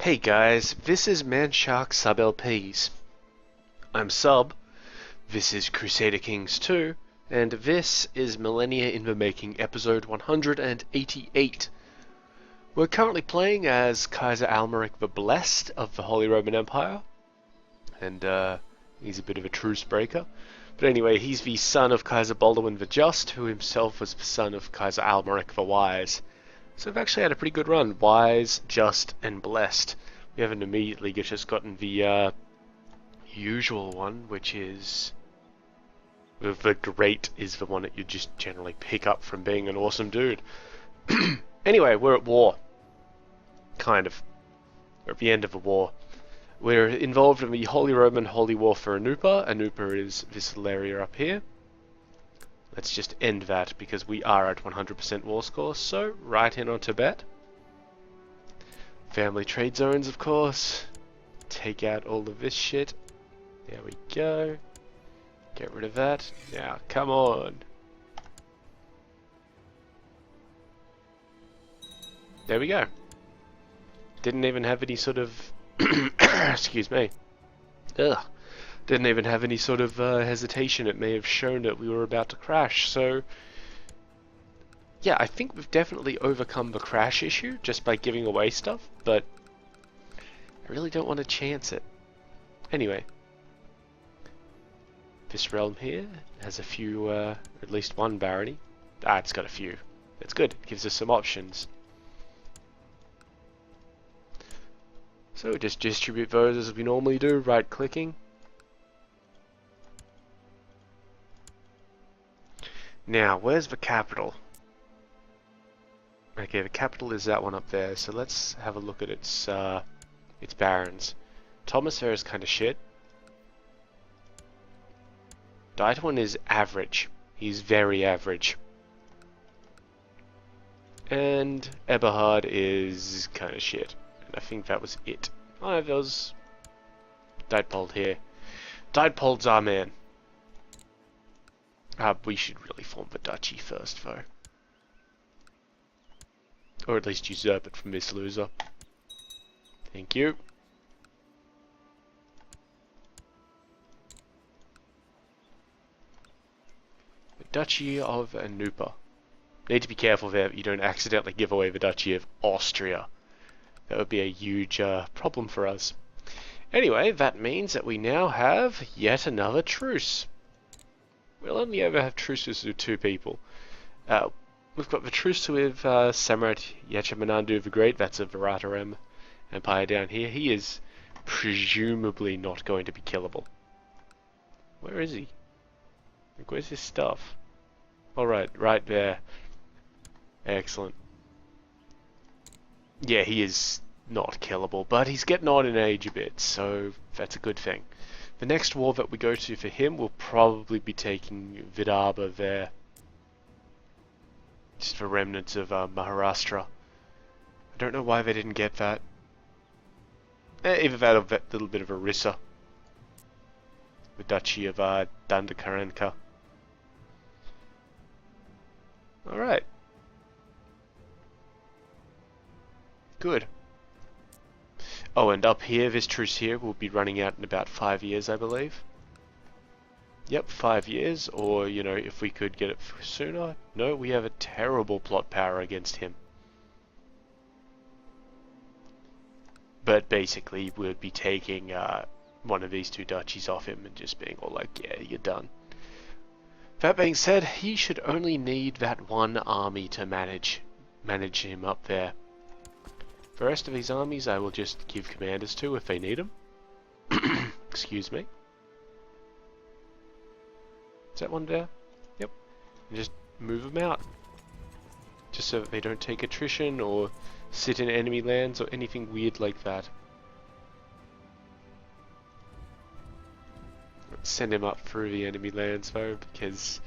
Hey guys, this is Manshark Sub LPs. I'm Sub, this is Crusader Kings II, and this is Millennia in the Making, episode 188. We're currently playing as Kaiser Almeric the Blessed of the Holy Roman Empire, and he's a bit of a truce breaker. But anyway, he's the son of Kaiser Baldwin the Just, who himself was the son of Kaiser Almeric the Wise. So we've actually had a pretty good run. Wise, just, and blessed. We haven't immediately just gotten the usual one, which is... The great is the one that you just generally pick up from being an awesome dude. Anyway, we're at war. Kind of. We're at the end of the war. We're involved in the Holy Roman Holy War for Anupa. Anupa is this little area up here. Let's just end that because we are at 100% war score. So, right in on Tibet. Family trade zones, of course. Take out all of this shit. There we go. Get rid of that. Now, come on. There we go. Didn't even have any sort of... excuse me. Ugh. Didn't even have any sort of hesitation. It may have shown that we were about to crash. So, yeah, I think we've definitely overcome the crash issue just by giving away stuff, but I really don't want to chance it. Anyway, this realm here has a few, at least one barony. Ah, it's got a few. That's good. It gives us some options. So just distribute those as we normally do, right-clicking. Now, where's the capital? Okay, the capital is that one up there, so let's have a look at its barons. Thomas there is kind of shit. Daitawan is average. He's very average. And Eberhard is kind of shit. And I think that was it. Oh no, there was Deitpold here. Deitpold's our man. We should really form the duchy first, though. Or at least usurp it from this loser. Thank you. The Duchy of Anupa. Need to be careful there that you don't accidentally give away the Duchy of Austria. That would be a huge problem for us. Anyway, that means that we now have yet another truce. We'll only ever have truces with two people. We've got the truce with Samrat Yachamanandu the Great, that's a Varataram Empire down here. He is presumably not going to be killable. Where is he? Like, where's his stuff? Alright, right there. Excellent. Yeah, he is not killable, but he's getting on in age a bit, so that's a good thing. The next war that we go to for him will probably be taking Vidarbha there. Just for remnants of Maharashtra. I don't know why they didn't get that. Either that or that little bit of Orissa. The Duchy of Dandakaranka. Alright. Good. Oh, and up here, this truce here will be running out in about 5 years, I believe. Yep, 5 years, or, you know, if we could get it sooner. No, we have a terrible plot power against him. But basically, we'd be taking one of these two duchies off him and just being all like, yeah, you're done. That being said, he should only need that one army to manage him up there. The rest of these armies I will just give commanders to if they need them. Excuse me. Is that one there? Yep. And just move them out. Just so that they don't take attrition or sit in enemy lands or anything weird like that. Let's send him up through the enemy lands though, because...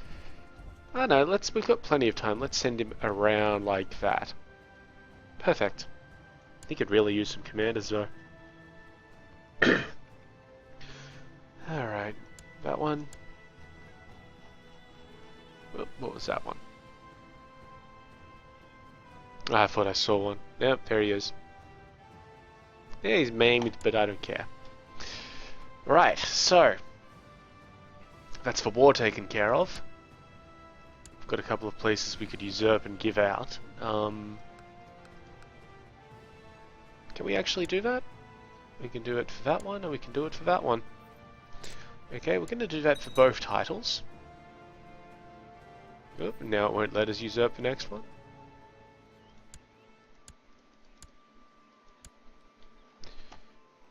I don't know, we've got plenty of time. Let's send him around like that. Perfect. He could really use some commanders though. Alright, that one. What was that one? I thought I saw one. Yep, there he is. Yeah, he's maimed, but I don't care. Right, so that's for war taken care of. We've got a couple of places we could usurp and give out. Can we actually do that? We can do it for that one, and we can do it for that one. Okay, we're going to do that for both titles. Oop, now it won't let us usurp the next one.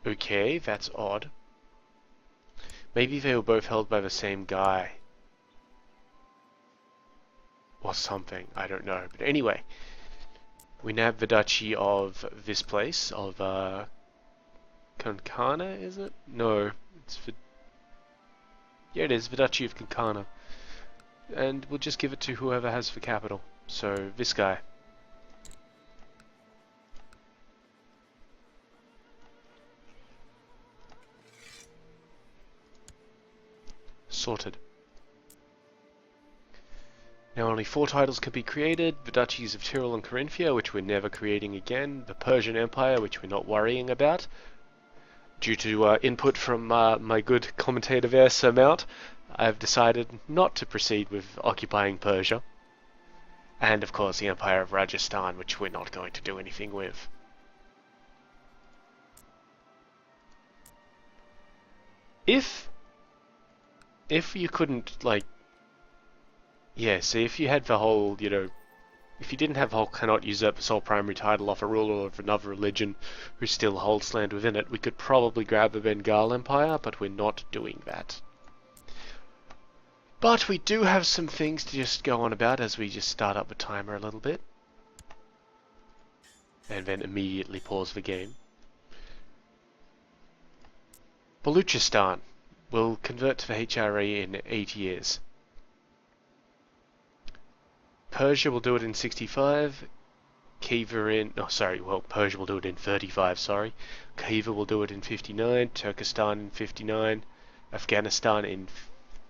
Okay, that's odd. Maybe they were both held by the same guy. Or something, I don't know. But anyway, we now have the Duchy of this place, of Concana, is it? No, it's the... Yeah, it is, the Duchy of Concana. And we'll just give it to whoever has the capital. So, this guy. Sorted. Now only 4 titles can be created: the Duchies of Tyrol and Carinthia, which we're never creating again, the Persian Empire, which we're not worrying about. Due to input from my good commentator there, Sir Mount, I've decided not to proceed with occupying Persia. And of course the Empire of Rajasthan, which we're not going to do anything with. If you couldn't, like... Yeah, see, if you had the whole, you know, if you didn't have the whole cannot usurp the sole primary title off a ruler of another religion who still holds land within it, we could probably grab the Bengal Empire, but we're not doing that. But we do have some things to just go on about as we just start up the timer a little bit. And then immediately pause the game. Baluchistan will convert to the HRE in 8 years. Persia will do it in 65, Khiva in... Oh, sorry, well, Persia will do it in 35, sorry. Khiva will do it in 59, Turkestan in 59, Afghanistan in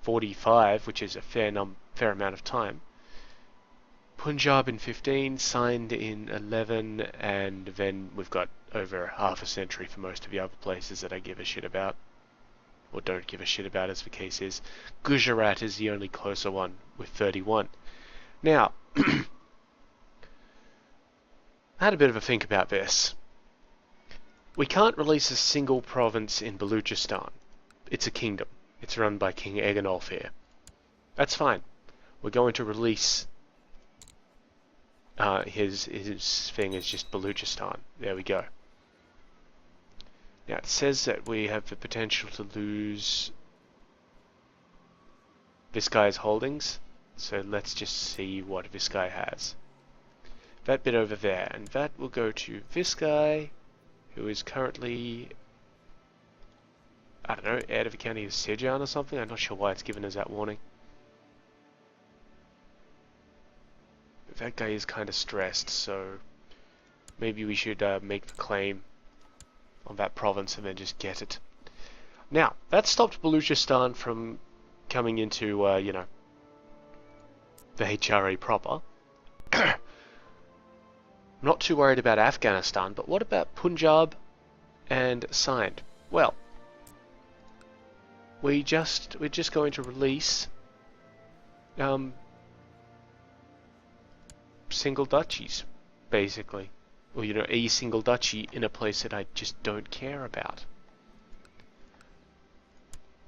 45, which is a fair amount of time. Punjab in 15, signed in 11, and then we've got over half a century for most of the other places that I give a shit about. Or don't give a shit about, as the case is. Gujarat is the only closer one, with 31. Now, I had a bit of a think about this. We can't release a single province in Baluchistan. It's a kingdom. It's run by King Eganolf here. That's fine. We're going to release his thing as just Baluchistan. There we go. Now it says that we have the potential to lose this guy's holdings. So let's just see what this guy has. That bit over there, and that will go to this guy, who is currently, I don't know, heir to the county of Sijan or something. I'm not sure why it's given us that warning. But that guy is kind of stressed, so maybe we should make the claim on that province and then just get it. Now, that stopped Baluchistan from coming into, you know, the HRE proper. I'm not too worried about Afghanistan, but what about Punjab and Sindh? Well, we're just going to release single duchies, basically. Or, you know, a single duchy in a place that I just don't care about.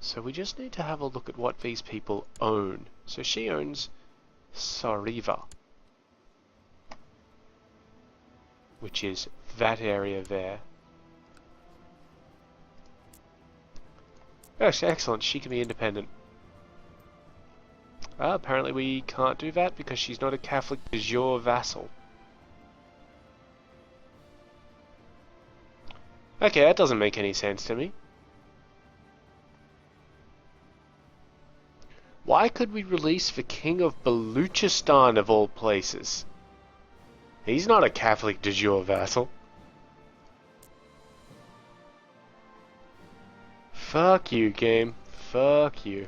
So we just need to have a look at what these people own. So she owns Sariva, which is that area there. Yes, excellent. She can be independent. Apparently we can't do that because she's not a Catholic de jure vassal. Okay, that doesn't make any sense to me. Why could we release the King of Baluchistan of all places? He's not a Catholic de jure vassal. Fuck you, game. Fuck you.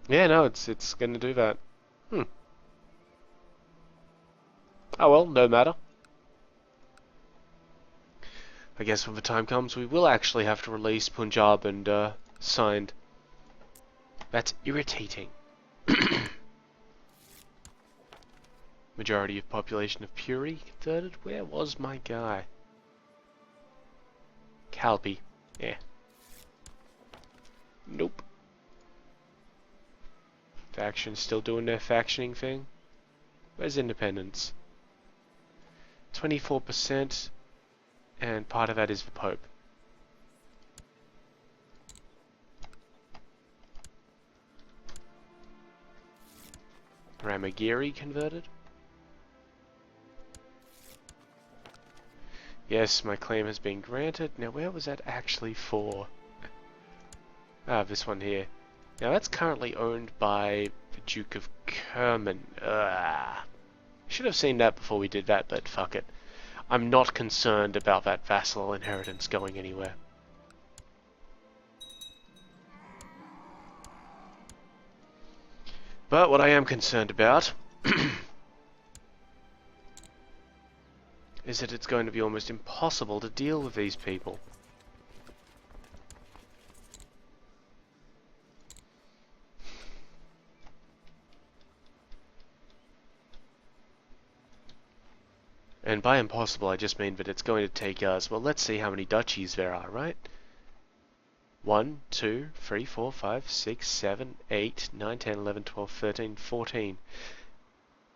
Yeah, no, it's gonna do that. Oh well, no matter. I guess when the time comes, we will actually have to release Punjab and Sindh. That's irritating. Majority of population of Puri converted. Where was my guy? Kalpi. Yeah. Nope. Faction still doing their factioning thing. Where's independence? 24%, and part of that is the Pope. Ramagiri converted. Yes, my claim has been granted. Now, where was that actually for? Ah, this one here. Now, that's currently owned by the Duke of Kerman. Should have seen that before we did that, but fuck it. I'm not concerned about that vassal inheritance going anywhere. But what I am concerned about is that it's going to be almost impossible to deal with these people. And by impossible, I just mean that it's going to take us, well, let's see how many duchies there are, right? 1, 2, 3, 4, 5, 6, 7, 8, 9, 10, 11, 12, 13, 14.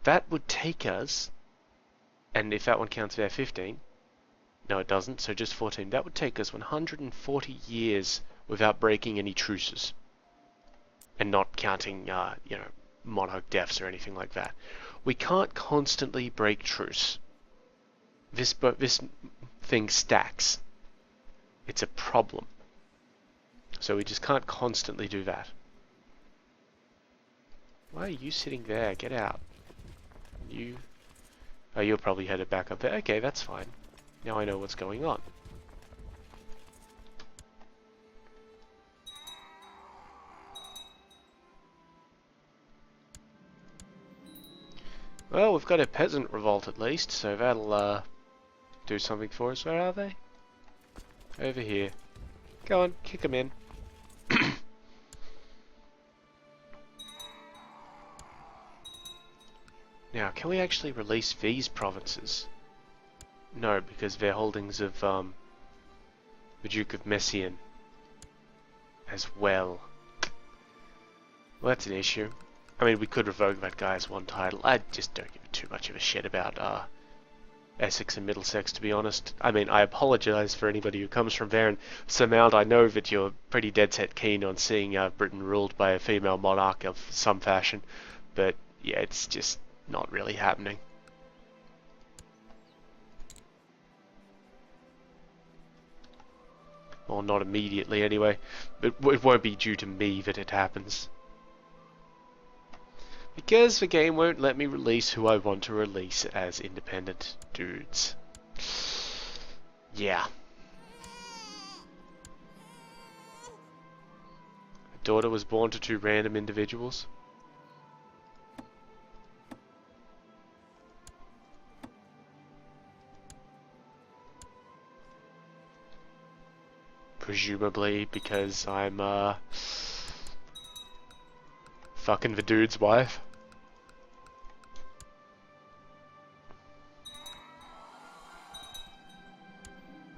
That would take us, and if that one counts there, 15. No, it doesn't, so just 14. That would take us 140 years without breaking any truces. And not counting, you know, monarch deaths or anything like that. We can't constantly break truce. This thing stacks. It's a problem. So we just can't constantly do that. Why are you sitting there? Get out. You... Oh, you're probably headed back up there. Okay, that's fine. Now I know what's going on. Well, we've got a peasant revolt at least, so that'll do something for us. Where are they? Over here. Go on, kick them in. Now, can we actually release these provinces? No, because they're holdings of the Duke of Messian as well. Well, that's an issue. I mean, we could revoke that guy's one title. I just don't give too much of a shit about Essex and Middlesex, to be honest. I mean, I apologise for anybody who comes from there, and Sir Mount, I know that you're pretty dead set keen on seeing Britain ruled by a female monarch of some fashion, but yeah, it's just not really happening. Well, not immediately anyway, but it won't be due to me that it happens. Because the game won't let me release who I want to release as independent dudes. Yeah. A daughter was born to 2 random individuals. Presumably because I'm fucking the dude's wife.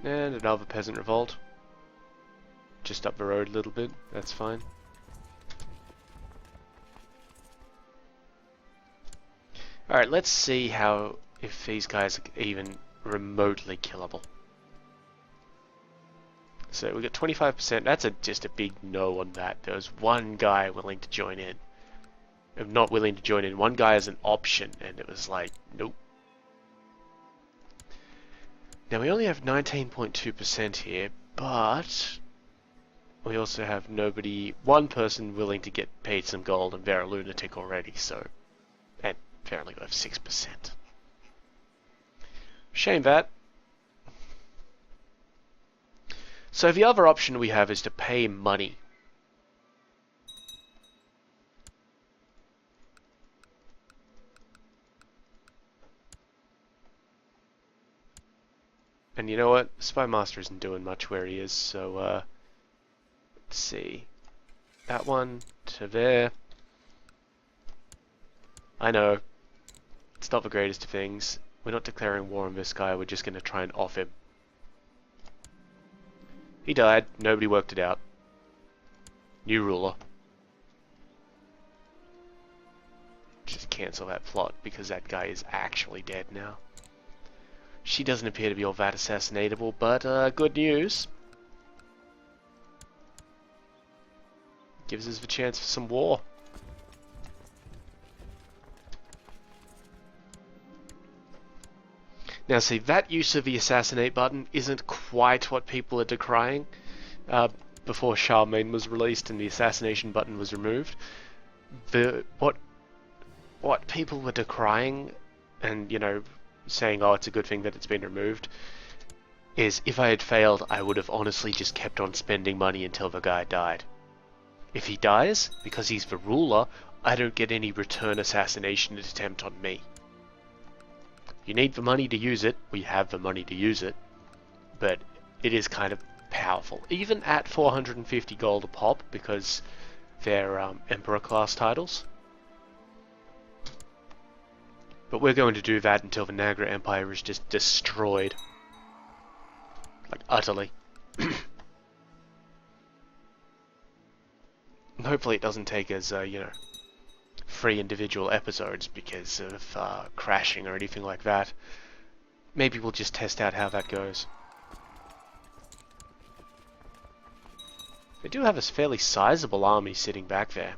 And another peasant revolt. Just up the road a little bit, that's fine. Alright, let's see how, if these guys are even remotely killable. So we got 25%, that's just a big no on that. There was one guy willing to join in. Not willing to join in, one guy as an option, and it was like, nope. Now we only have 19.2% here, but we also have one person willing to get paid some gold, and they're a lunatic already, so, and apparently we have 6%. Shame that. So the other option we have is to pay money. And you know what? Spy Master isn't doing much where he is, so let's see. That one to there. I know, it's not the greatest of things. We're not declaring war on this guy, we're just going to try and off him. He died, nobody worked it out. New ruler. Just cancel that plot, because that guy is actually dead now. She doesn't appear to be all that assassinatable, but good news. Gives us the chance for some war. Now see, that use of the assassinate button isn't quite what people are decrying. Before Charlemagne was released and the assassination button was removed, what people were decrying, and you know, saying, oh, it's a good thing that it's been removed, is if I had failed, I would have honestly just kept on spending money until the guy died. If he dies, because he's the ruler, I don't get any return assassination attempt on me. You need the money to use it, we have the money to use it, but it is kind of powerful. Even at 450 gold a pop, because they're Emperor class titles. But we're going to do that until the Nagra Empire is just destroyed. Like, utterly. And hopefully it doesn't take us, you know, 3 individual episodes because of crashing or anything like that. Maybe we'll just test out how that goes. They do have a fairly sizable army sitting back there.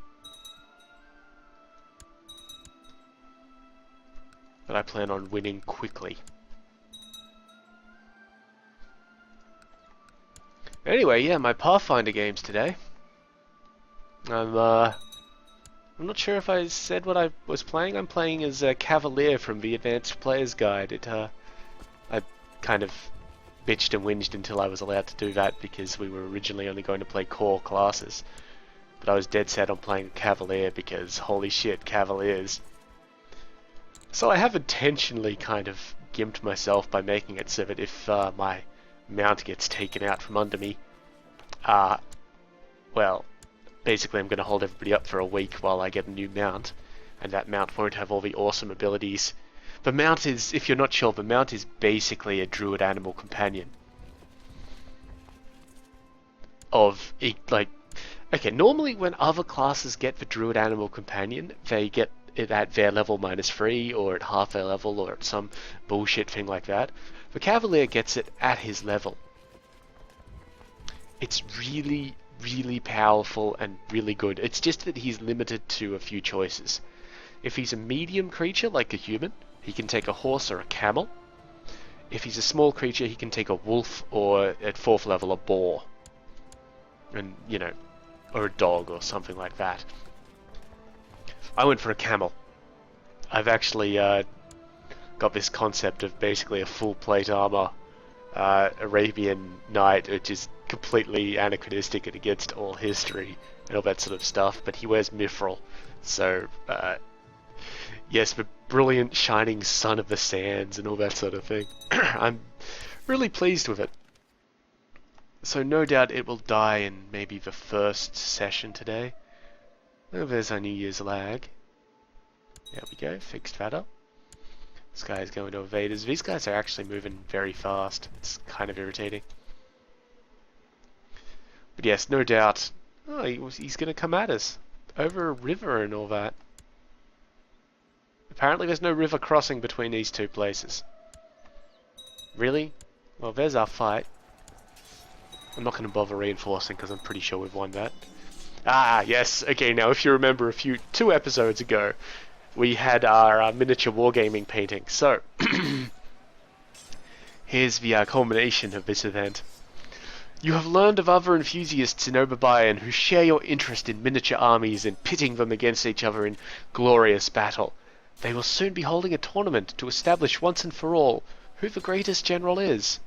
But I plan on winning quickly. Anyway, yeah, my Pathfinder games today. I'm not sure if I said what I was playing. I'm playing as a Cavalier from the Advanced Player's Guide. I kind of bitched and whinged until I was allowed to do that because we were originally only going to play core classes. But I was dead set on playing Cavalier because, holy shit, Cavaliers. So I have intentionally kind of gimped myself by making it so that if my mount gets taken out from under me, well, basically I'm going to hold everybody up for a week while I get a new mount, and that mount won't have all the awesome abilities. The mount is, if you're not sure, the mount is basically a druid animal companion. Okay, normally when other classes get the druid animal companion, they get it at their level -3, or at half their level, or at some bullshit thing like that. The Cavalier gets it at his level. It's really, really powerful and really good. It's just that he's limited to a few choices. If he's a medium creature, like a human, he can take a horse or a camel. If he's a small creature, he can take a wolf, or at 4th level, a boar. And, you know, or a dog or something like that. I went for a camel. I've actually got this concept of basically a full plate armor Arabian knight, which is completely anachronistic and against all history and all that sort of stuff, but he wears mithril. So, yes, the brilliant shining sun of the sands and all that sort of thing. I'm really pleased with it. So no doubt it will die in maybe the first session today. Oh, there's our New Year's lag. There we go, fixed that up. This guy is going to evade us. These guys are actually moving very fast. It's kind of irritating. But yes, no doubt. Oh, he's going to come at us. Over a river and all that. Apparently there's no river crossing between these two places. Really? Well, there's our fight. I'm not going to bother reinforcing because I'm pretty sure we've won that. Ah, yes. Okay, now if you remember 2 episodes ago, we had our miniature wargaming painting. So, here's the culmination of this event. You have learned of other enthusiasts in Oberbayern who share your interest in miniature armies and pitting them against each other in glorious battle. They will soon be holding a tournament to establish once and for all who the greatest general is.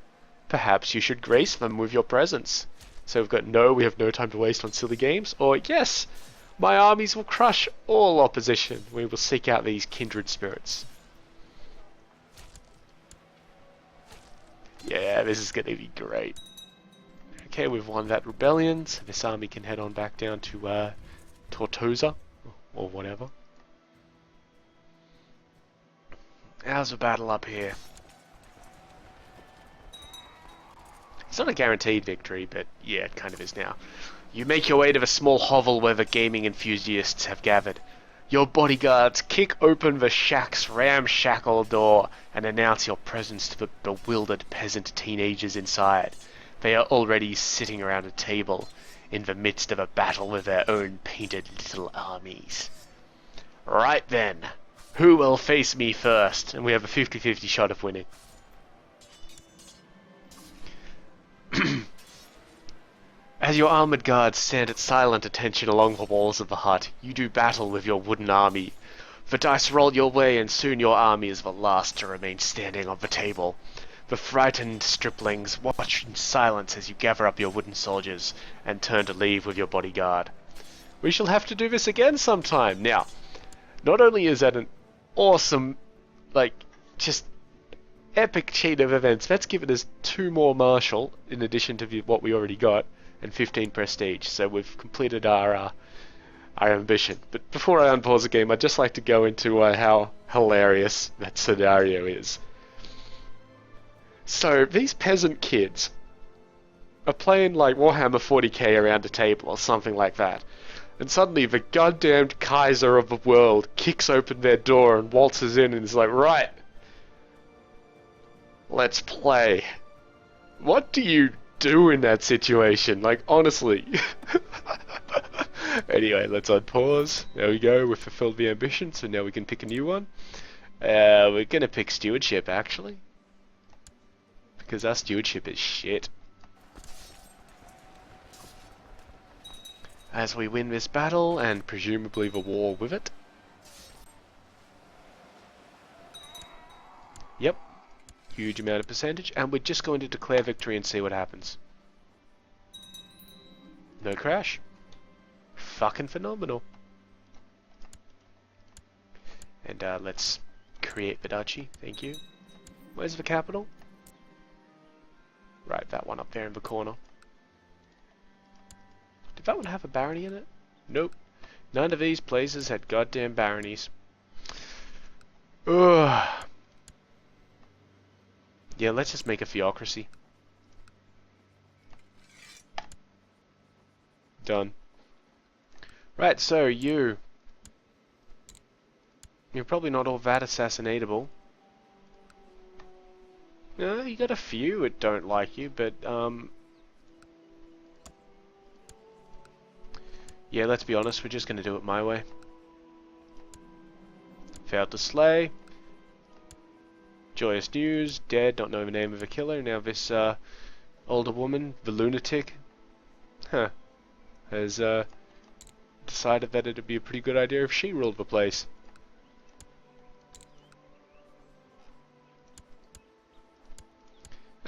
Perhaps you should grace them with your presence. So we've got no, we have no time to waste on silly games, or yes, my armies will crush all opposition. We will seek out these kindred spirits. Yeah, this is gonna be great. Okay, we've won that rebellion, so this army can head on back down to Tortosa, or whatever. How's the battle up here? It's not a guaranteed victory, but yeah, it kind of is now. You make your way to the small hovel where the gaming enthusiasts have gathered. Your bodyguards kick open the shack's ramshackle door and announce your presence to the bewildered peasant teenagers inside. They are already sitting around a table in the midst of a battle with their own painted little armies. Right then, who will face me first? And we have a 50-50 shot of winning. As your armored guards stand at silent attention along the walls of the hut, you do battle with your wooden army. The dice roll your way and soon your army is the last to remain standing on the table. The frightened striplings watch in silence as you gather up your wooden soldiers and turn to leave with your bodyguard. We shall have to do this again sometime. Now, not only is that an awesome, just epic chain of events, that's given us 2 more martial in addition to what we already got, and 15 prestige. So we've completed our ambition. But before I unpause the game, I'd just like to go into how hilarious that scenario is. So these peasant kids are playing like Warhammer 40k around a table or something like that. And suddenly the goddamned Kaiser of the world kicks open their door and waltzes in and is like, right, let's play. What do you do in that situation? Like, honestly. Anyway, let's unpause. There we go, we've fulfilled the ambition, so now we can pick a new one. We're gonna pick stewardship, actually. Because our stewardship is shit. As we win this battle, and presumably the war with it. Yep. Huge amount of percentage, and we're just going to declare victory and see what happens. No crash. Fucking phenomenal. And let's create the duchy, thank you. Where's the capital? Right, that one up there in the corner. Did that one have a barony in it? Nope. None of these places had goddamn baronies. Ugh. Yeah, let's just make a theocracy. Done. Right, so you're probably not all that assassinatable. No, you got a few that don't like you, but yeah, let's be honest, we're just gonna do it my way. Failed to slay. Joyous news, dead, don't know the name of the killer. Now this older woman, the lunatic, has decided that it'd be a pretty good idea if she ruled the place.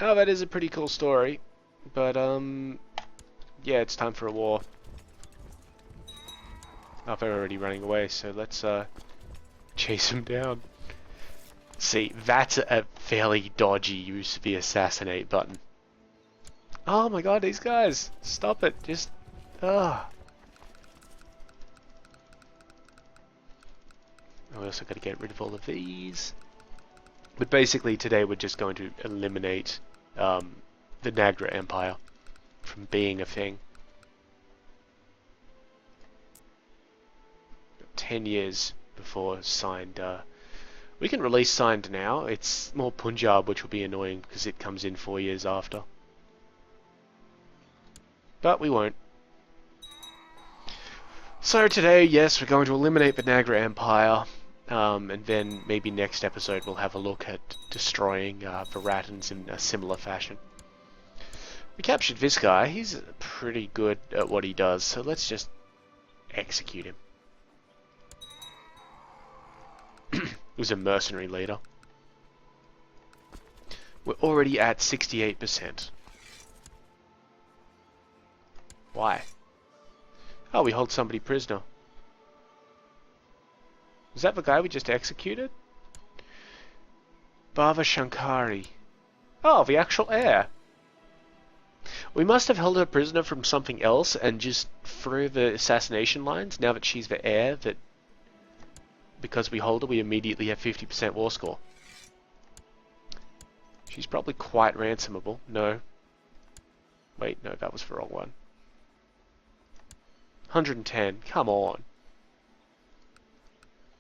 Oh, that is a pretty cool story, but yeah, it's time for a war. Oh, they're already running away, so let's chase them down. See, that's a fairly dodgy use of the assassinate button. Oh my god, these guys! Stop it! Just... ugh. We also got to get rid of all of these. But basically today we're just going to eliminate the Nagra Empire from being a thing. 10 years before signed. We can release signed now. It's more Punjab, which will be annoying because it comes in 4 years after. But we won't. So today, yes, we're going to eliminate the Nagra Empire. And then maybe next episode we'll have a look at destroying the Ratans in a similar fashion. We captured this guy. He's pretty good at what he does, so let's just execute him. He was a mercenary leader. We're already at 68%. Why? Oh, we hold somebody prisoner. Was that the guy we just executed? Bava Shankari. Oh, the actual heir. We must have held her prisoner from something else and just through the assassination lines, now that she's the heir, that because we hold her, we immediately have 50% war score. She's probably quite ransomable. No. Wait, no, that was the wrong one. 110, come on.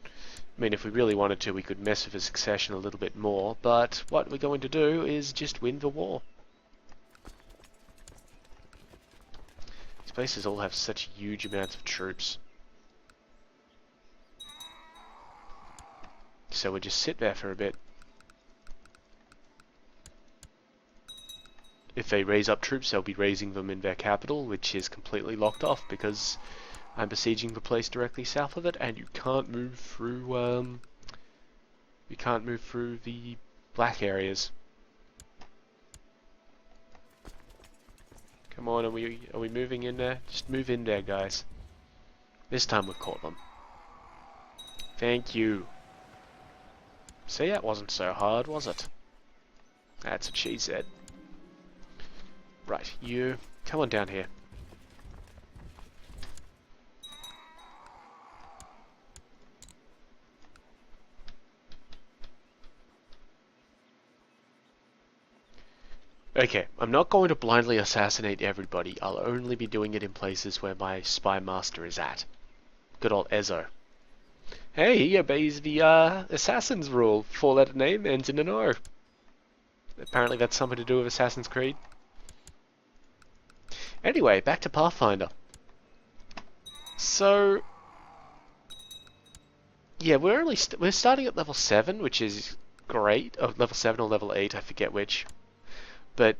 I mean, if we really wanted to, we could mess with the succession a little bit more, but what we're going to do is just win the war. These places all have such huge amounts of troops. So we'll just sit there for a bit. If they raise up troops, they'll be raising them in their capital, which is completely locked off because I'm besieging the place directly south of it, and you can't move through. You can't move through the black areas. Come on, are we moving in there? Just move in there, guys. This time we've caught them. Thank you. See, that wasn't so hard, was it? That's what she said. Right, you come on down here. Okay, I'm not going to blindly assassinate everybody. I'll only be doing it in places where my spy master is at. Good old Ezo. Hey, he obeys the assassin's rule. 4-letter name ends in an O. Apparently that's something to do with Assassin's Creed. Anyway, back to Pathfinder. So, yeah, we're starting at level 7, which is great. Oh, level 7 or level 8, I forget which. But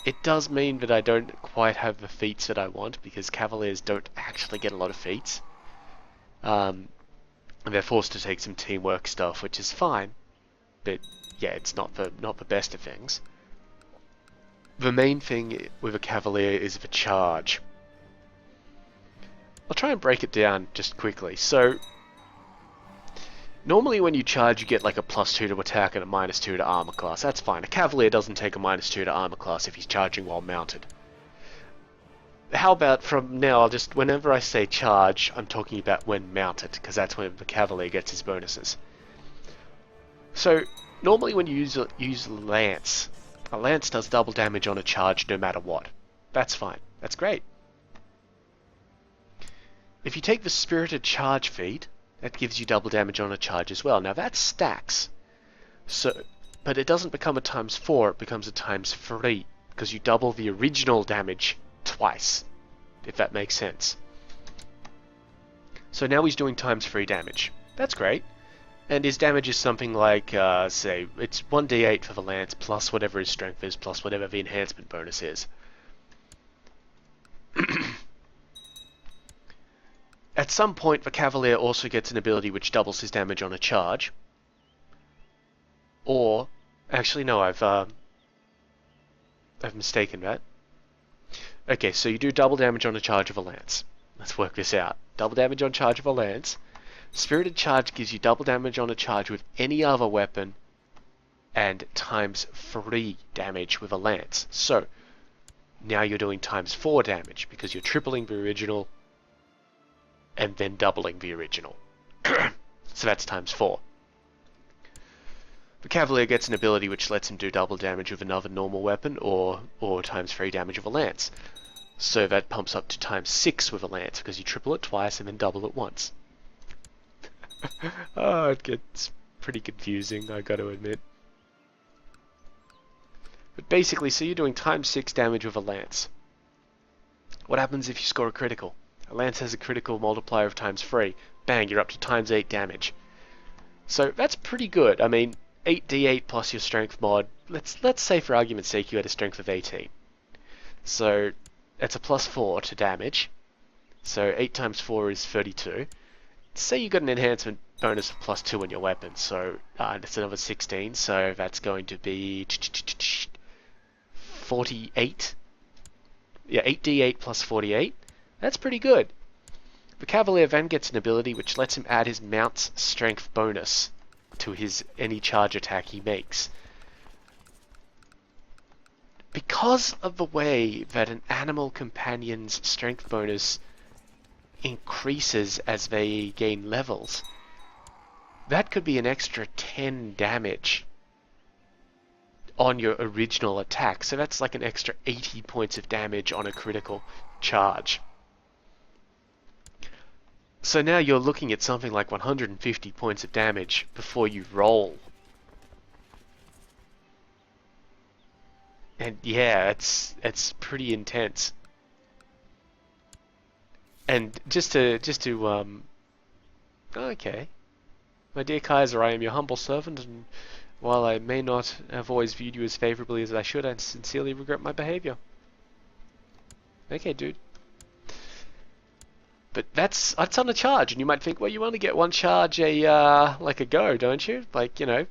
it does mean that I don't quite have the feats that I want, because Cavaliers don't actually get a lot of feats. And they're forced to take some teamwork stuff, which is fine. But yeah, it's not the best of things. The main thing with a Cavalier is the charge. I'll try and break it down just quickly. So, normally when you charge you get like a +2 to attack and a -2 to armor class. That's fine. A Cavalier doesn't take a -2 to armor class if he's charging while mounted. How about from now, I'll just, whenever I say charge, I'm talking about when mounted, because that's when the Cavalier gets his bonuses. So, normally when you use Lance, a Lance does double damage on a charge no matter what. That's fine. That's great. If you take the Spirited Charge feat, that gives you double damage on a charge as well. Now that stacks. So, but it doesn't become a ×4, it becomes a ×3, because you double the original damage twice, if that makes sense. So now he's doing ×3 damage. That's great. And his damage is something like, say, it's 1d8 for the Lance, plus whatever his strength is, plus whatever the enhancement bonus is. At some point, the Cavalier also gets an ability which doubles his damage on a charge. Or, actually no, I've mistaken that. Okay, so you do double damage on a charge of a Lance. Let's work this out. Double damage on charge of a Lance. Spirited Charge gives you double damage on a charge with any other weapon, and ×3 damage with a Lance. So, now you're doing ×4 damage, because you're tripling the original, and then doubling the original. So that's ×4. The Cavalier gets an ability which lets him do double damage with another normal weapon, or ×3 damage with a Lance. So that pumps up to ×6 with a Lance, because you triple it twice and then double it once. Oh, it gets pretty confusing, I gotta admit. But basically, so you're doing ×6 damage with a Lance. What happens if you score a critical? A Lance has a critical multiplier of ×3. Bang, you're up to ×8 damage. So that's pretty good. I mean, 8d8 plus your strength mod. Let's say for argument's sake you had a strength of 18. So that's a +4 to damage. So 8 times 4 is 32. Say you got an enhancement bonus of +2 on your weapon, so that's another 16. So that's going to be 48. Yeah, 8d8 plus 48. That's pretty good. The Cavalier then gets an ability which lets him add his mount's strength bonus to his any charge attack he makes. because of the way that an animal companion's strength bonus increases as they gain levels, that could be an extra 10 damage on your original attack. So that's like an extra 80 points of damage on a critical charge. So now you're looking at something like 150 points of damage before you roll. And yeah, it's pretty intense. And okay. My dear Kaiser, I am your humble servant, and while I may not have always viewed you as favorably as I should, I sincerely regret my behavior. Okay, dude. But that's on a charge, and you might think, well, you only get one charge like a go, don't you? Like, you know,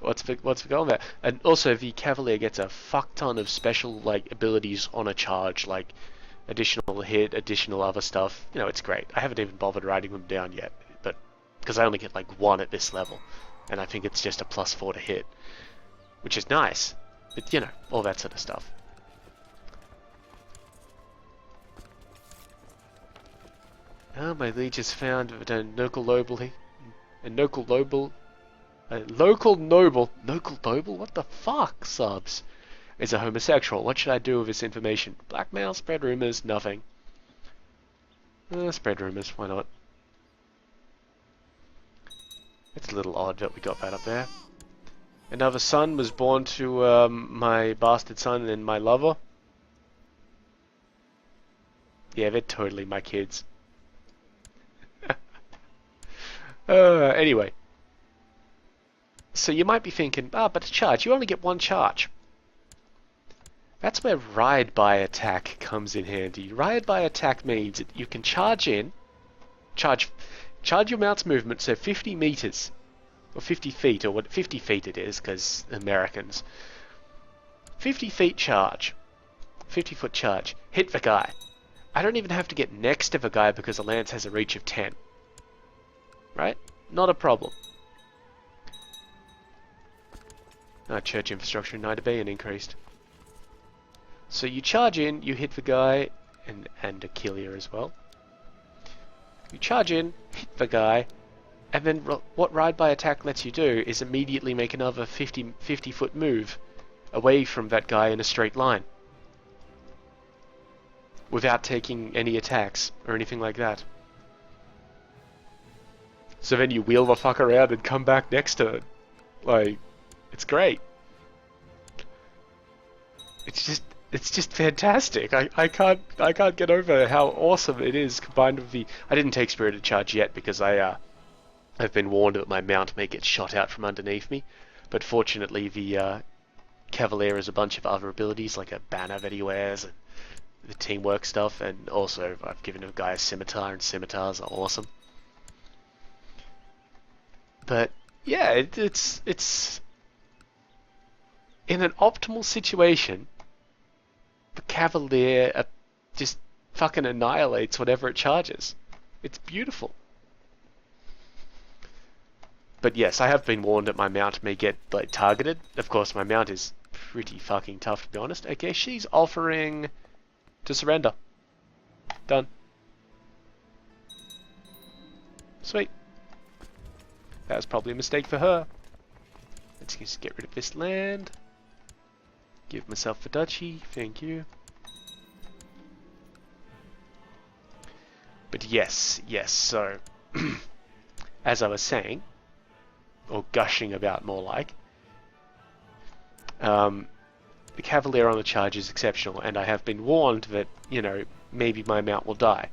what's the goal there? And also, the Cavalier gets a fuck ton of special like abilities on a charge, like additional hit, additional other stuff. You know, it's great. I haven't even bothered writing them down yet, but because I only get like one at this level, and I think it's just a +4 to hit, which is nice. But you know, all that sort of stuff. Oh, my liege has found that a local noble, what the fuck, subs, is a homosexual. What should I do with this information? Blackmail, spread rumors, nothing. Spread rumors, why not? It's a little odd that we got that up there. Another son was born to my bastard son and my lover. Yeah, they're totally my kids. Anyway. So you might be thinking, but a charge, you only get one charge. That's where ride by attack comes in handy. Ride by attack means that you can charge your mount's movement, so 50 meters, or 50 feet, or what 50 feet it is, because Americans. 50 feet charge, 50 foot charge, hit the guy. I don't even have to get next to the guy because the lance has a reach of 10. Right? Not a problem. Church infrastructure in Nidabayan increased. So you charge in, you hit the guy, and Aquilia as well. You charge in, hit the guy, and then what ride by attack lets you do is immediately make another 50 foot move away from that guy in a straight line, without taking any attacks or anything like that. So then you wheel the fuck around and come back next to it. Like, it's great. It's just fantastic. I can't get over how awesome it is combined with the. I didn't take Spirited Charge yet because I've been warned that my mount may get shot out from underneath me, but fortunately the Cavalier has a bunch of other abilities like a banner that he wears and the teamwork stuff, and also I've given a guy a scimitar, and scimitars are awesome. But yeah, it's in an optimal situation, the Cavalier just fucking annihilates whatever it charges. It's beautiful. But yes, I have been warned that my mount may get like targeted. Of course, my mount is pretty fucking tough, to be honest. Okay, she's offering to surrender. Done. Sweet. That was probably a mistake for her. Let's just get rid of this land. Give myself the duchy. Thank you. But yes, so as I was saying, or gushing about more like, the Cavalier on the charge is exceptional, and I have been warned that, you know, maybe my mount will die.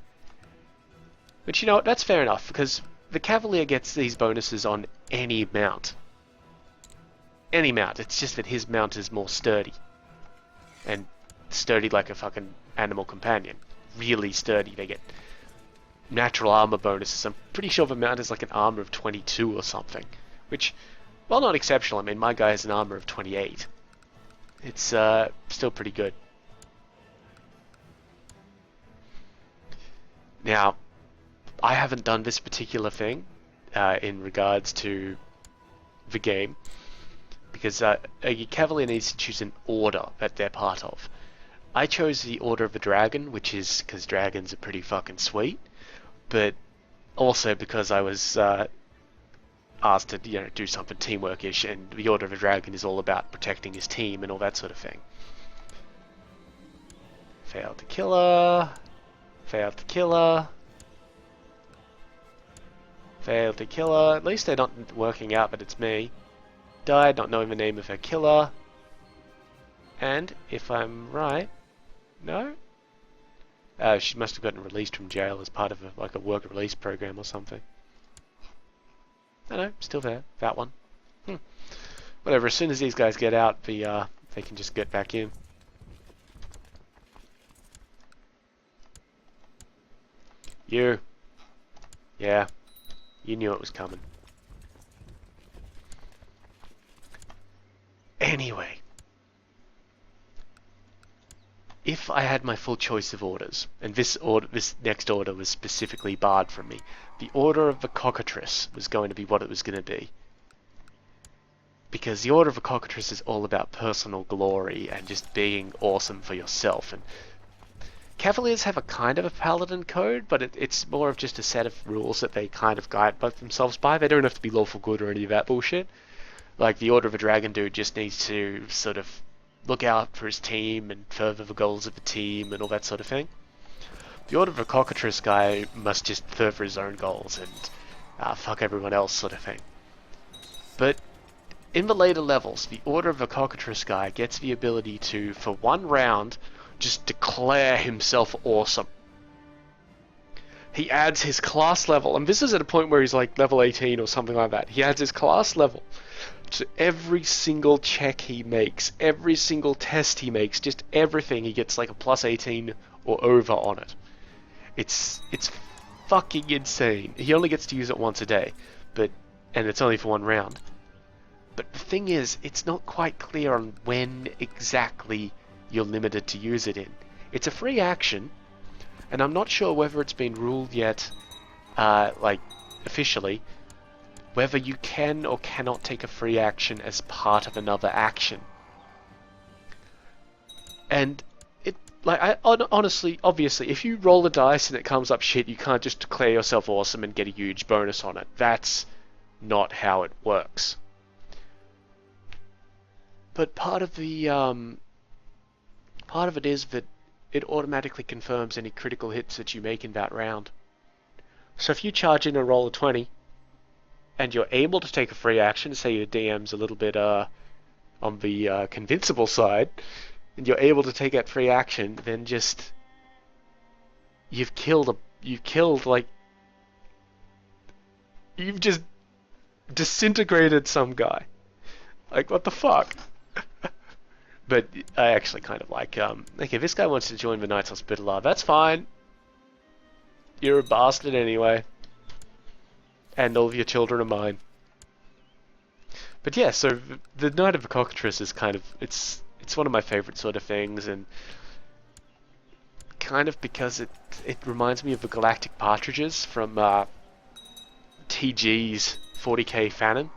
But you know what, that's fair enough, because the Cavalier gets these bonuses on any mount. Any mount, it's just that his mount is more sturdy. And sturdy like a fucking animal companion. Really sturdy, they get natural armor bonuses. I'm pretty sure the mount is like an armor of 22 or something. Which, well, not exceptional. I mean, my guy has an armor of 28. It's still pretty good. Now, I haven't done this particular thing in regards to the game, because a cavalier needs to choose an order that they're part of. I chose the Order of the Dragon, which is because dragons are pretty fucking sweet, but also because I was asked to, do something teamwork-ish, and the Order of the Dragon is all about protecting his team and all that sort of thing. Failed to kill her. Failed to kill her. Failed to kill her. At least they're not working out that it's me. Died not knowing the name of her killer. And, if I'm right... No? She must have gotten released from jail as part of a work release program or something. No, still there. That one. Whatever, as soon as these guys get out, they can just get back in. You. Yeah. You knew it was coming. Anyway. If I had my full choice of orders, and this next order was specifically barred from me, the Order of the Cockatrice was going to be what it was going to be. Because the Order of the Cockatrice is all about personal glory and just being awesome for yourself. And Cavaliers have a kind of a paladin code, but it's more of just a set of rules that they kind of guide themselves by. They don't have to be lawful good or any of that bullshit. Like the Order of a Dragon dude just needs to sort of look out for his team and further the goals of the team and all that sort of thing. The Order of a Cockatrice guy must just further his own goals and fuck everyone else sort of thing. But in the later levels, the Order of a Cockatrice guy gets the ability to, for one round, just declare himself awesome. He adds his class level, and this is at a point where he's like level 18 or something like that. He adds his class level to every single check he makes, every single test he makes, just everything. He gets like a plus 18 or over on it. It's fucking insane. He only gets to use it once a day, and it's only for one round. But the thing is, it's not quite clear on when exactly you're limited to use it in. It's a free action, and I'm not sure whether it's been ruled yet, officially, whether you can or cannot take a free action as part of another action. And honestly, obviously, if you roll the dice and it comes up shit, you can't just declare yourself awesome and get a huge bonus on it. That's not how it works. But part of it is that it automatically confirms any critical hits that you make in that round. So if you charge in a roll of 20, and you're able to take a free action, say your DM's a little bit on the convincible side, and you're able to take that free action, then just you've just disintegrated some guy. Like, what the fuck? But I actually kind of like, okay, if this guy wants to join the Knights Hospitaller, that's fine. You're a bastard anyway. And all of your children are mine. But yeah, so the Knight of the Cockatrice is kind of, it's one of my favorite sort of things, and kind of because it reminds me of the Galactic Partridges from TG's 40k Fanon.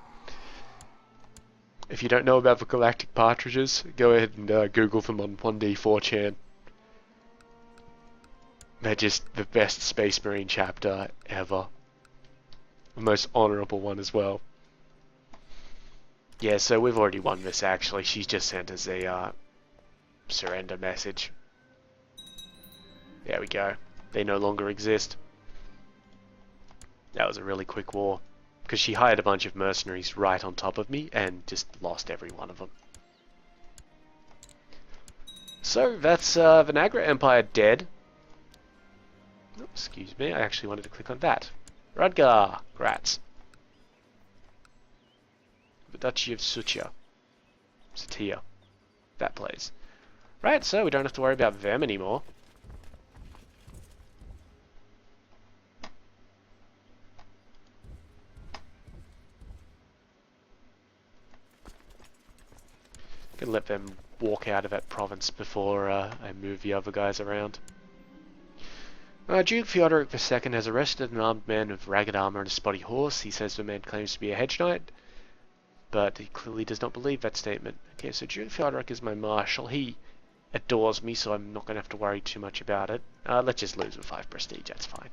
If you don't know about the Galactic Partridges, go ahead and Google them on 1D4chan. They're just the best Space Marine chapter ever. The most honourable one as well. Yeah, so we've already won this actually. She's just sent us a surrender message. There we go. They no longer exist. That was a really quick war. Because she hired a bunch of mercenaries right on top of me and just lost every one of them. So that's the Nagra Empire dead. Oh, excuse me, I actually wanted to click on that. Rudgar, Gratz. The Duchy of Sutia. Satia. That place. Right, so we don't have to worry about them anymore. Gonna let them walk out of that province before I move the other guys around. Duke Theodoric II has arrested an armed man with ragged armor and a spotty horse. He says the man claims to be a hedge knight. but he clearly does not believe that statement. Okay, so Duke Theodoric is my marshal. He adores me, so I'm not going to have to worry too much about it. Let's just lose with 5 prestige, that's fine.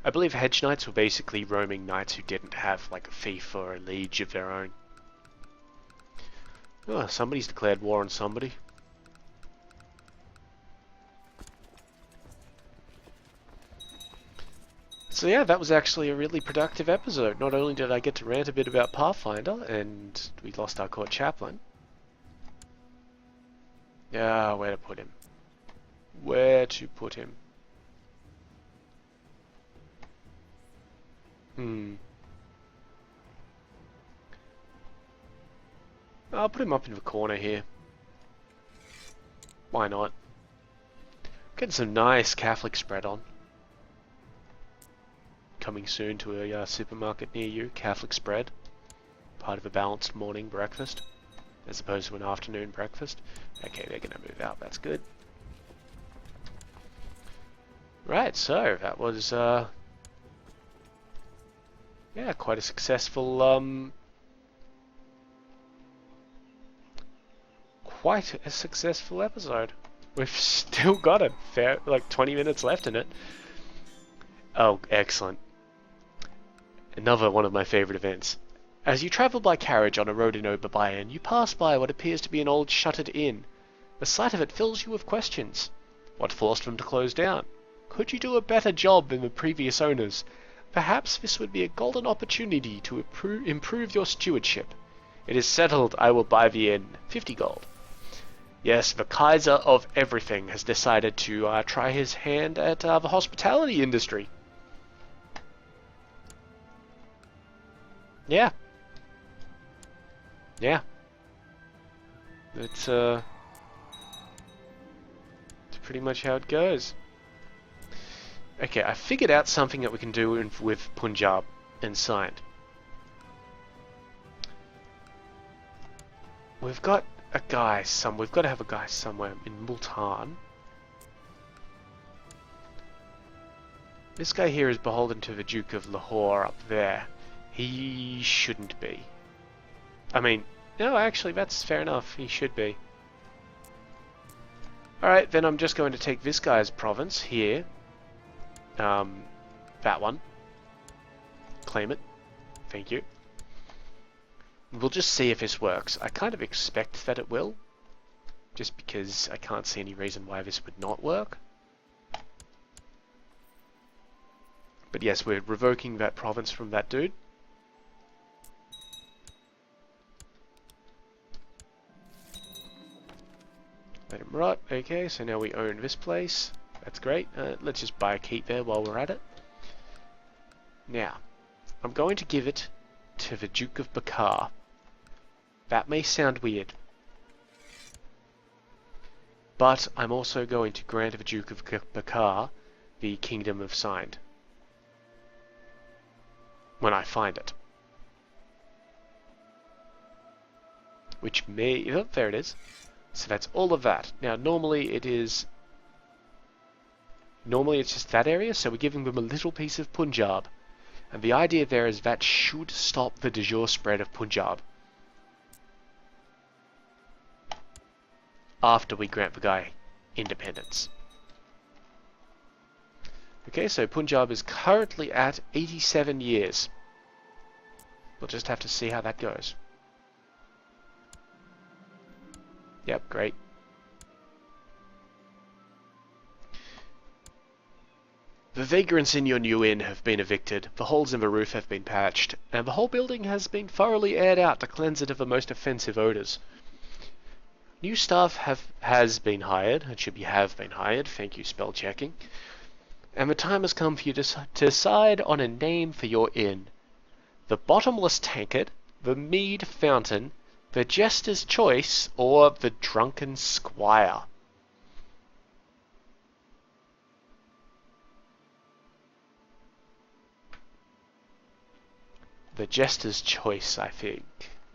I believe hedge knights were basically roaming knights who didn't have like a fief or a liege of their own. Oh, somebody's declared war on somebody. So yeah, that was actually a really productive episode. Not only did I get to rant a bit about Pathfinder, and we lost our court chaplain. Yeah, where to put him? Where to put him? I'll put him up in the corner here. Why not? Getting some nice Catholic spread on. Coming soon to a supermarket near you. Catholic spread. Part of a balanced morning breakfast. As opposed to an afternoon breakfast. Okay, they're going to move out. That's good. Right, so that was yeah, quite a successful episode. We've still got a fair, like 20 minutes left in it. Oh, excellent. Another one of my favourite events. As you travel by carriage on a road in Oberbayern, you pass by what appears to be an old shuttered inn. The sight of it fills you with questions. What forced them to close down? Could you do a better job than the previous owners? Perhaps this would be a golden opportunity to improve your stewardship. It is settled, I will buy the inn. 50 gold. Yes, the Kaiser of everything has decided to try his hand at the hospitality industry. Yeah. Yeah. It's pretty much how it goes. Okay, I figured out something that we can do with Punjab and signed. We've got a guy we've got to have a guy somewhere in Multan. This guy here is beholden to the Duke of Lahore up there. He shouldn't be. I mean, no, actually, that's fair enough. He should be. Alright, then I'm just going to take this guy's province here. That one. Claim it. Thank you. We'll just see if this works. I kind of expect that it will. Just because I can't see any reason why this would not work. But yes, we're revoking that province from that dude. Let him rot. Okay, so now we own this place. That's great. Let's just buy a keep there while we're at it. Now, I'm going to give it to the Duke of Bakar. That may sound weird. But I'm also going to grant the Duke of Bakar the Kingdom of Signed. When I find it. Which may... Oh, there it is. So that's all of that. Now, normally it's just that area, so we're giving them a little piece of Punjab. And the idea there is that should stop the de jure spread of Punjab. After we grant the guy independence. Okay, so Punjab is currently at 87 years. We'll just have to see how that goes. Yep, great. The vagrants in your new inn have been evicted, the holes in the roof have been patched, and the whole building has been thoroughly aired out to cleanse it of the most offensive odours. New staff has been hired, it should be have been hired, thank you spell checking, and the time has come for you to decide on a name for your inn. The Bottomless Tankard, the Mead Fountain, the Jester's Choice, or the Drunken Squire. The Jester's Choice, I think.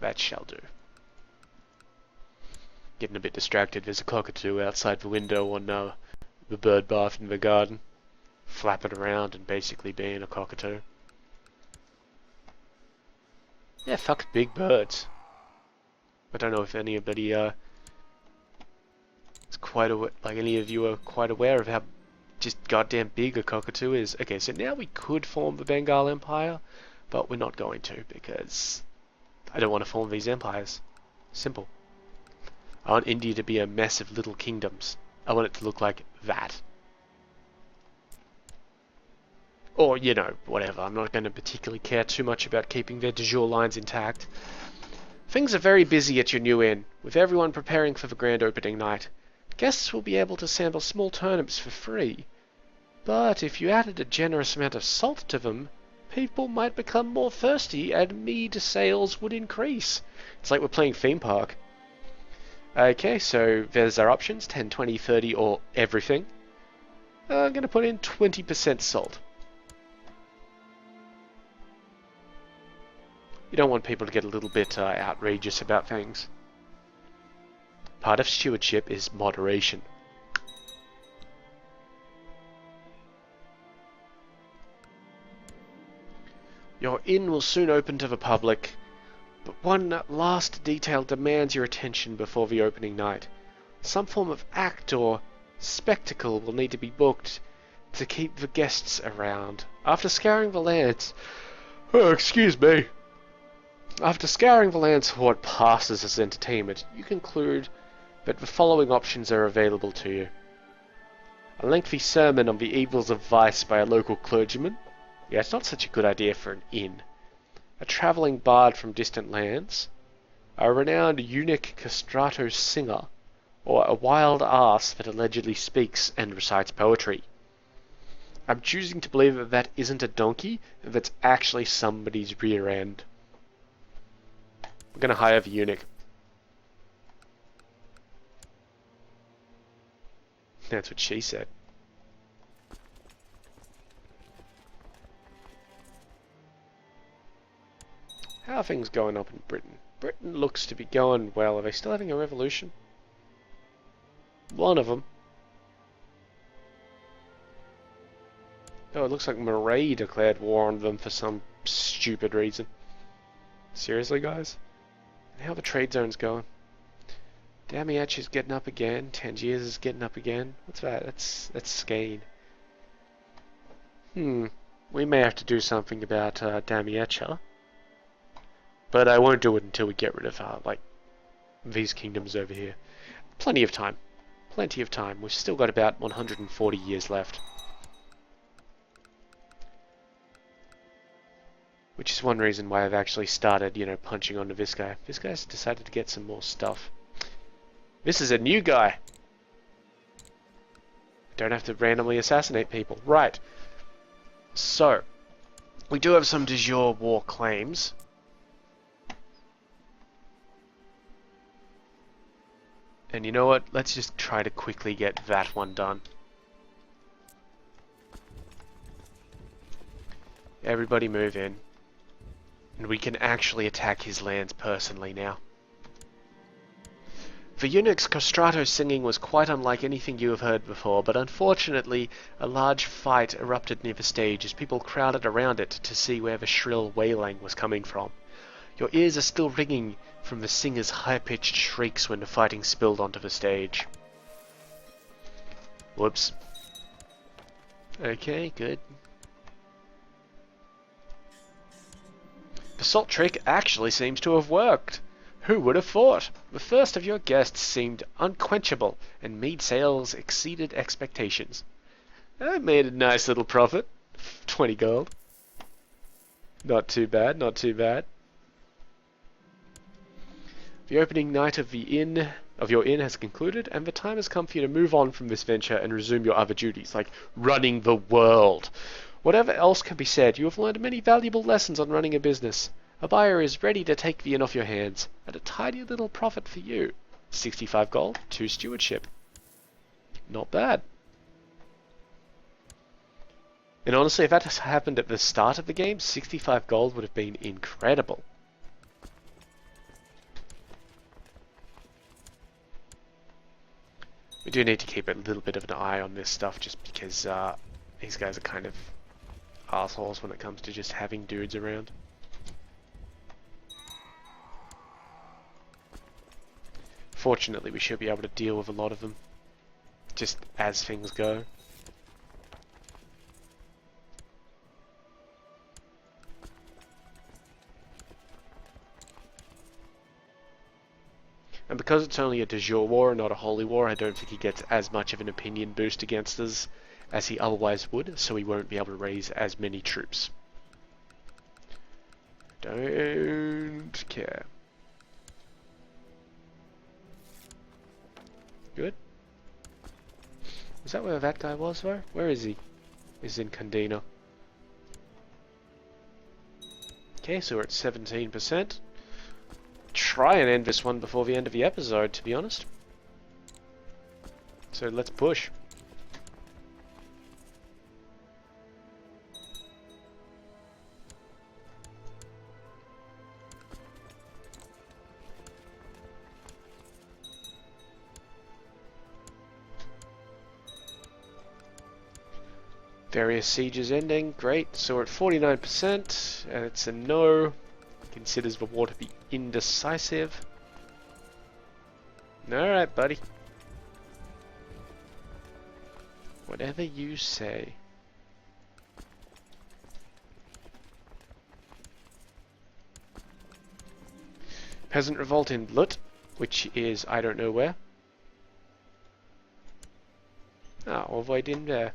That shall do. Getting a bit distracted. There's a cockatoo outside the window on the bird bath in the garden. Flapping around and basically being a cockatoo. Yeah, fuck big birds. I don't know if anybody is quite aware, like any of you are quite aware of how just goddamn big a cockatoo is. Okay, so now we could form the Bengal Empire, but we're not going to because I don't want to form these empires. Simple. I want India to be a mess of little kingdoms. I want it to look like that. Or, you know, whatever. I'm not going to particularly care too much about keeping their de jure lines intact. Things are very busy at your new inn, with everyone preparing for the grand opening night. Guests will be able to sample small turnips for free. But if you added a generous amount of salt to them, people might become more thirsty and mead sales would increase. It's like we're playing theme park. Okay, so there's our options, 10, 20, 30, or everything. I'm going to put in 20% salt. You don't want people to get a little bit outrageous about things. Part of stewardship is moderation. Your inn will soon open to the public, but one last detail demands your attention before the opening night. Some form of act or spectacle will need to be booked to keep the guests around. After scouring the lands... Oh, excuse me. After scouring the lands for what passes as entertainment, you conclude that the following options are available to you. A lengthy sermon on the evils of vice by a local clergyman. Yeah, it's not such a good idea for an inn. A travelling bard from distant lands. A renowned eunuch castrato singer. Or a wild ass that allegedly speaks and recites poetry. I'm choosing to believe that that isn't a donkey, and that's actually somebody's rear end. We're going to hire the eunuch. That's what she said. How are things going up in Britain? Britain looks to be going well. Are they still having a revolution? One of them. Oh, it looks like Murray declared war on them for some stupid reason. Seriously, guys? How are the trade zones going? Damietch is getting up again. Tangiers is getting up again. What's that? That's Skane. We may have to do something about Damietch, but I won't do it until we get rid of like these kingdoms over here. Plenty of time. Plenty of time. We've still got about 140 years left. Which is one reason why I've actually started, you know, punching onto this guy. This guy's decided to get some more stuff. This is a new guy. Don't have to randomly assassinate people. Right. So, we do have some de jure war claims. And you know what? Let's just try to quickly get that one done. Everybody move in. And we can actually attack his lands personally now. The eunuch's castrato singing was quite unlike anything you have heard before, but unfortunately a large fight erupted near the stage as people crowded around it to see where the shrill wailing was coming from. Your ears are still ringing from the singer's high-pitched shrieks when the fighting spilled onto the stage. Whoops. Okay, good. The salt trick actually seems to have worked. Who would have thought? The first of your guests seemed unquenchable, and mead sales exceeded expectations. I made a nice little profit. 20 gold. Not too bad, not too bad. The opening night of your inn has concluded, and the time has come for you to move on from this venture and resume your other duties, like running the world. Whatever else can be said, you have learned many valuable lessons on running a business. A buyer is ready to take the inn off your hands, at a tidy little profit for you. 65 gold, 2 stewardship. Not bad. And honestly, if that has happened at the start of the game, 65 gold would have been incredible. We do need to keep a little bit of an eye on this stuff, just because these guys are kind of assholes when it comes to just having dudes around. Fortunately, we should be able to deal with a lot of them, just as things go. And because it's only a de jure war, not a holy war, I don't think he gets as much of an opinion boost against us as he otherwise would, so he won't be able to raise as many troops. Don't care. Good. Is that where that guy was, though? Where is he? He's in Condina. Okay, so we're at 17%. Try and end this one before the end of the episode, to be honest. So let's push. Various sieges ending, great. So we're at 49%, and it's a no. Considers the war to be indecisive. Alright, buddy. Whatever you say. Peasant revolt in Lut, which is I don't know where. Ah, I'll avoid in there.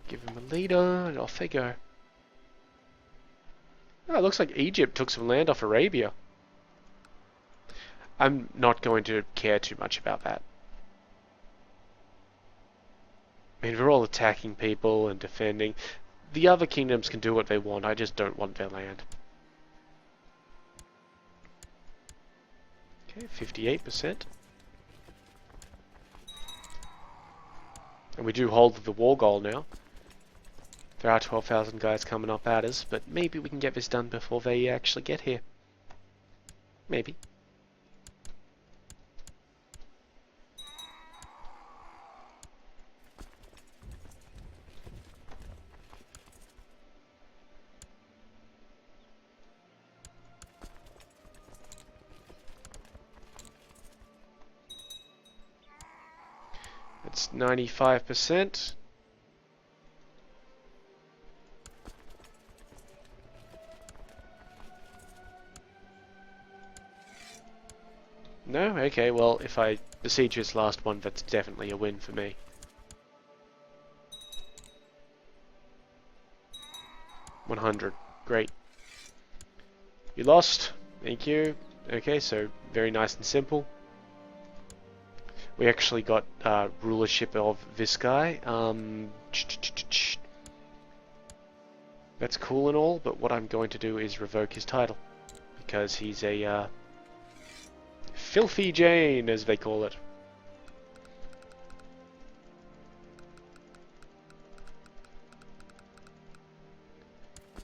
Give him a leader, and off they go. Oh, it looks like Egypt took some land off Arabia. I'm not going to care too much about that. I mean, we're all attacking people and defending. The other kingdoms can do what they want, I just don't want their land. Okay, 58%. And we do hold the war goal now. There are 12,000 guys coming up at us, but maybe we can get this done before they actually get here. Maybe. It's 95%. No? Okay, well, if I besiege this last one, that's definitely a win for me. $100. Great. You lost. Thank you. Okay, so very nice and simple. We actually got rulership of this guy. That's cool and all, but what I'm going to do is revoke his title. Because he's a filthy Jane, as they call it.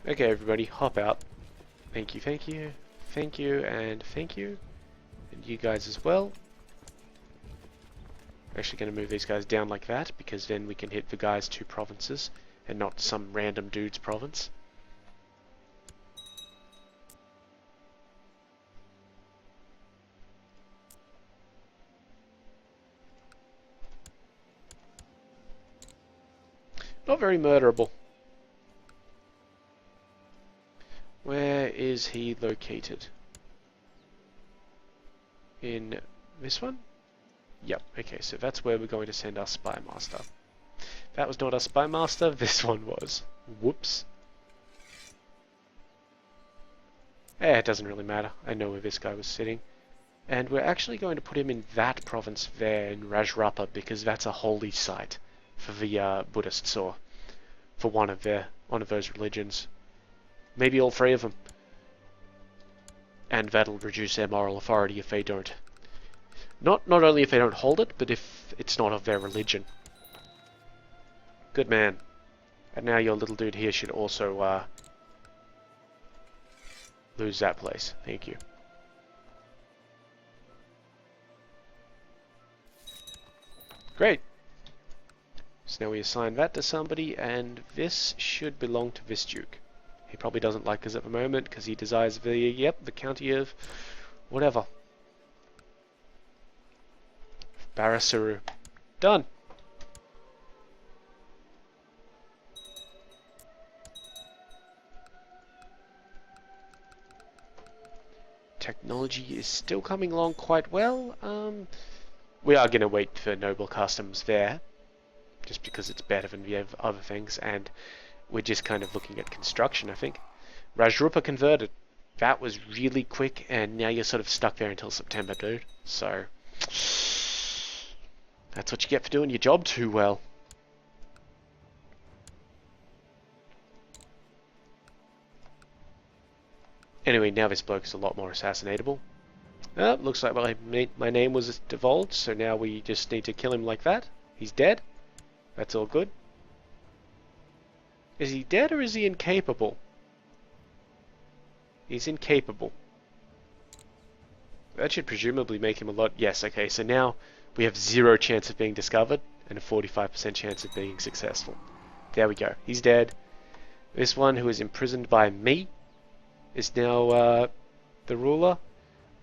Okay, everybody, hop out. Thank you, thank you, thank you, and thank you. And you guys as well. I'm actually going to move these guys down like that, because then we can hit the guy's 2 provinces, and not some random dude's province. Not very murderable. Where is he located? In this one? Yep, okay, so that's where we're going to send our spy master. That was not our spy master, this one was. Whoops. It doesn't really matter. I know where this guy was sitting. And we're actually going to put him in that province there in Rajrapa, because that's a holy site for the Buddhists, or for one of those religions. Maybe all 3 of them. And that'll reduce their moral authority if they don't. Not only if they don't hold it, but if it's not of their religion. Good man. And now your little dude here should also lose that place. Thank you. Great. So now we assign that to somebody, and this should belong to this duke. He probably doesn't like us at the moment because he desires the county of Whatever. Barasuru. Done. Technology is still coming along quite well. We are going to wait for noble customs there, just because it's better than we have other things, and we're just kind of looking at construction, I think. Rajrupa converted. That was really quick, and now you're sort of stuck there until September, dude. So, that's what you get for doing your job too well. Anyway, now this bloke is a lot more assassinatable. Looks like my name was divulged, so now we just need to kill him like that. He's dead. That's all good. Is he dead or is he incapable? He's incapable. That should presumably make him a lot... Yes, okay, so now we have 0 chance of being discovered and a 45% chance of being successful. There we go. He's dead. This one who is imprisoned by me is now the ruler.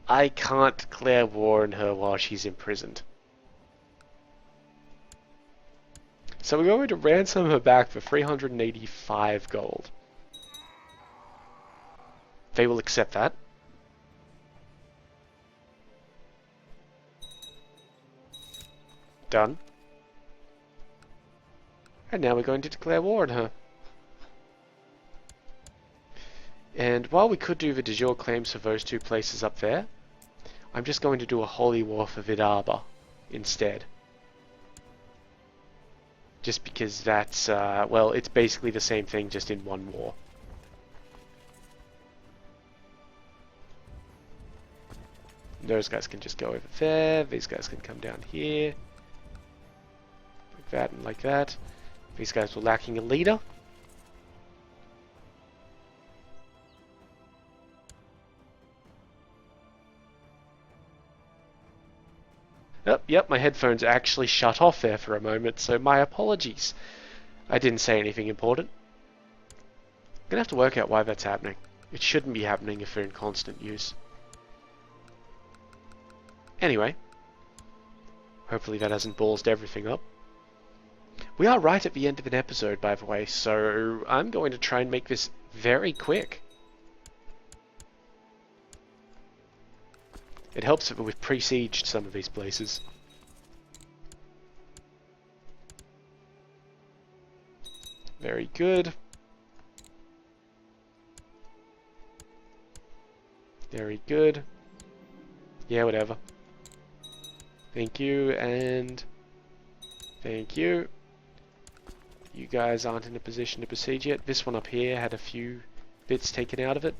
I can't declare war on her while she's imprisoned. So we're going to ransom her back for 385 gold. They will accept that. Done. And now we're going to declare war on her. And while we could do the de jure claims for those 2 places up there, I'm just going to do a holy war for Vidarbha instead. Just because that's, well, it's basically the same thing, just in one war. Those guys can just go over there, these guys can come down here. Like that and like that. These guys were lacking a leader. Oh, yep, my headphones actually shut off there for a moment, so my apologies. I didn't say anything important. I'm gonna have to work out why that's happening. It shouldn't be happening if they're in constant use. Anyway, hopefully that hasn't ballsed everything up. We are right at the end of an episode, by the way, so I'm going to try and make this very quick. It helps that we've pre-sieged some of these places. Very good. Very good. Yeah, whatever. Thank you, and thank you. You guys aren't in a position to besiege yet. This one up here had a few bits taken out of it.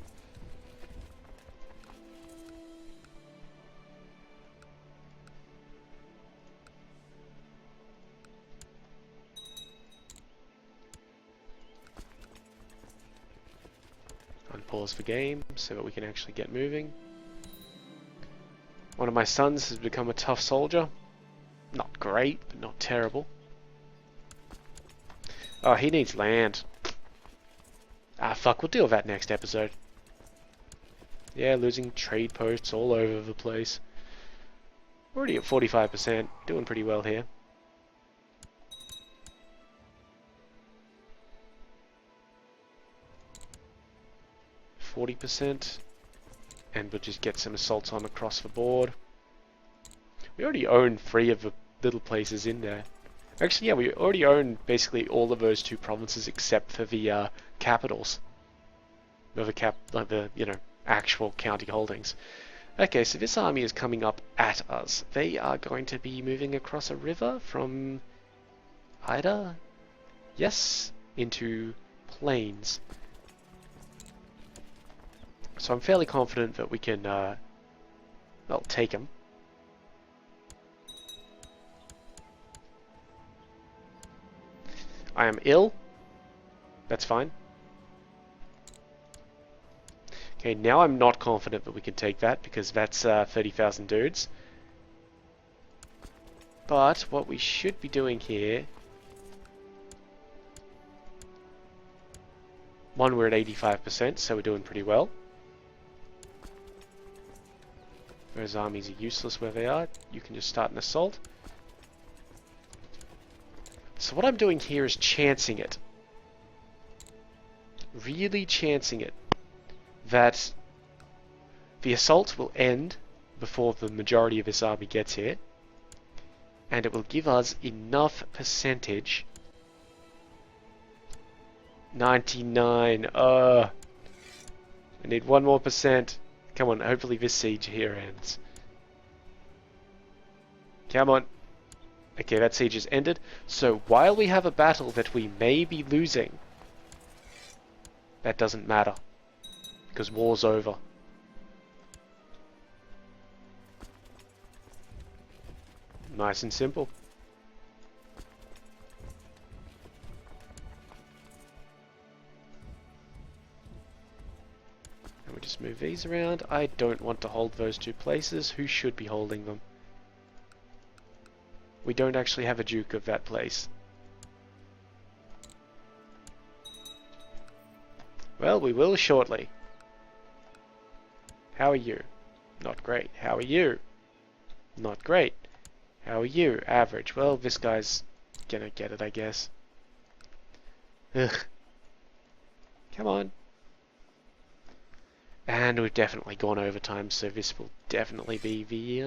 Unpause the game so that we can actually get moving. One of my sons has become a tough soldier. Not great, but not terrible. Oh, he needs land. Ah, fuck, we'll deal with that next episode. Yeah, losing trade posts all over the place. Already at 45%, doing pretty well here. %, and we'll just get some assaults on across the board. We already own 3 of the little places in there. Actually, yeah, we already own basically all of those 2 provinces except for the capitals. Like the, you know, actual county holdings. Okay, so this army is coming up at us. They are going to be moving across a river from Ida, yes, into plains. So I'm fairly confident that we can, well, take them. I am ill. That's fine. Okay, now I'm not confident that we can take that, because that's 30,000 dudes. But what we should be doing here... One, we're at 85%, so we're doing pretty well. Those armies are useless where they are. You can just start an assault. So what I'm doing here is chancing it. Really chancing it. That the assault will end before the majority of this army gets here. And it will give us enough percentage. 99. I need 1 more percent. Come on, hopefully this siege here ends. Come on. Okay, that siege has ended. So while we have a battle that we may be losing, that doesn't matter. Because war's over. Nice and simple. And we just move these around. I don't want to hold those 2 places. Who should be holding them? We don't actually have a duke of that place. Well, we will shortly. How are you? Not great. How are you? Not great. How are you? Average. Well, this guy's gonna get it, I guess. Ugh. Come on. And we've definitely gone overtime, so this will definitely be the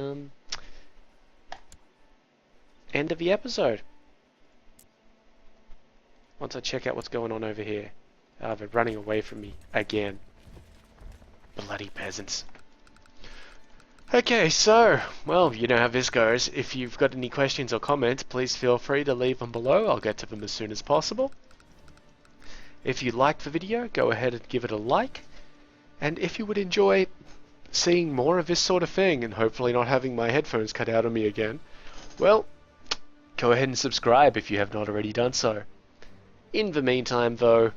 end of the episode. Once I check out what's going on over here. They're running away from me again. Bloody peasants. Okay, so, well, you know how this goes. If you've got any questions or comments, please feel free to leave them below. I'll get to them as soon as possible. If you liked the video, go ahead and give it a like. And if you would enjoy seeing more of this sort of thing, and hopefully not having my headphones cut out on me again, well, go ahead and subscribe if you have not already done so. In the meantime, though,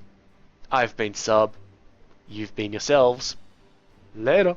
I've been Sub. You've been yourselves. Later.